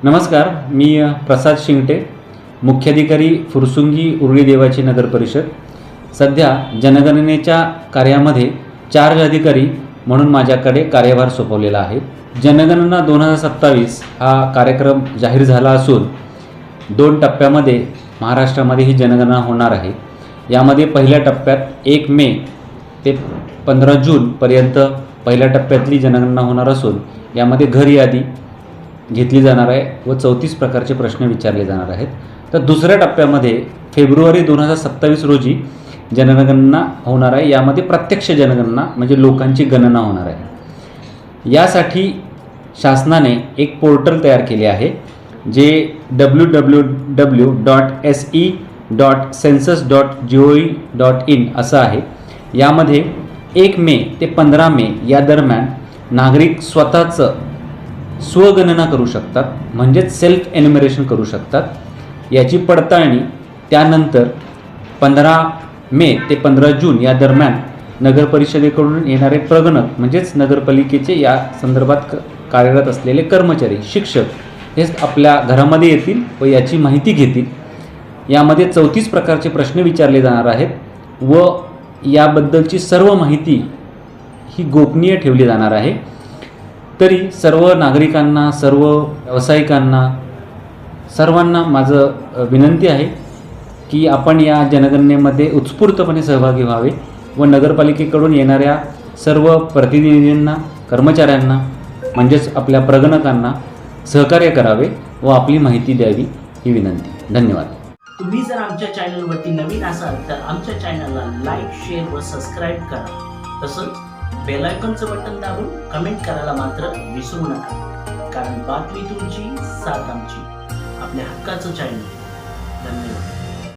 नमस्कार, मी प्रसाद शिंगटे, मुख्याधिकारी फुरसुंगी उरुळी देवाची नगर परिषद. सध्या जनगणनेच्या कार्यामध्ये चार्ज अधिकारी म्हणून माझ्याकडे कार्यभार सोपवलेला आहे. जनगणना 2027 हा कार्यक्रम जाहीर झाला असून 2 टप्प्यामध्ये महाराष्ट्रामध्ये ही जनगणना होणार आहे. यामध्ये पहिल्या टप्प्यात 1 मे ते 15 जूनपर्यंत पहिल्या टप्प्यातली जनगणना होणार असून यामध्ये घर यादी घेतली जाणार आहे व 34 प्रकारचे प्रश्न विचारले जाणार आहेत. तर दुसऱ्या टप्प्यामध्ये फेब्रुवारी 2027 रोजी जनगणना होणार आहे. यामध्ये प्रत्यक्ष जनगणना म्हणजे लोकांची गणना होणार आहे. यासाठी शासनाने एक पोर्टल तयार केले आहे जे www.se.census.gov.in असं आहे. यामध्ये 1 मे ते 15 मे या दरम्यान नागरिक स्वतःचं स्वगणना करू शकतात, म्हणजेच सेल्फ एन्युमरेशन करू शकतात. याची पडताळणी त्यानंतर 15 मे ते 15 जून या दरम्यान नगर परिषदेकडून येणारे प्रगणक म्हणजेच नगरपालिकेचे या संदर्भात कार्यरत असलेले कर्मचारी, शिक्षक हे आपल्या घरामध्ये येतील व याची माहिती घेतील. यामध्ये 34 प्रकारचे प्रश्न विचारले जाणार आहेत व याबद्दलची सर्व माहिती ही गोपनीय ठेवली जाणार आहे. तरी सर्व नागरिकांना, सर्व व्यावसायिकांना, सर्वांना माझं विनंती आहे की आपण या जनगणनेमध्ये उत्स्फूर्तपणे सहभागी व्हावे व नगरपालिकेकडून येणाऱ्या सर्व प्रतिनिधींना, कर्मचाऱ्यांना म्हणजेच आपल्या प्रगणकांना सहकार्य करावे व आपली माहिती द्यावी ही विनंती. धन्यवाद. तुम्ही जर आमच्या चॅनलवरती नवीन असाल तर आमच्या चॅनलला लाईक, शेअर व सबस्क्राईब करा. तसंच बेल आयकॉनचं बटन दाबून कमेंट करायला मात्र विसरू नका, कारण बातमी तुमची, साथ आमची. आपल्या हक्काचं चॅनल. धन्यवाद.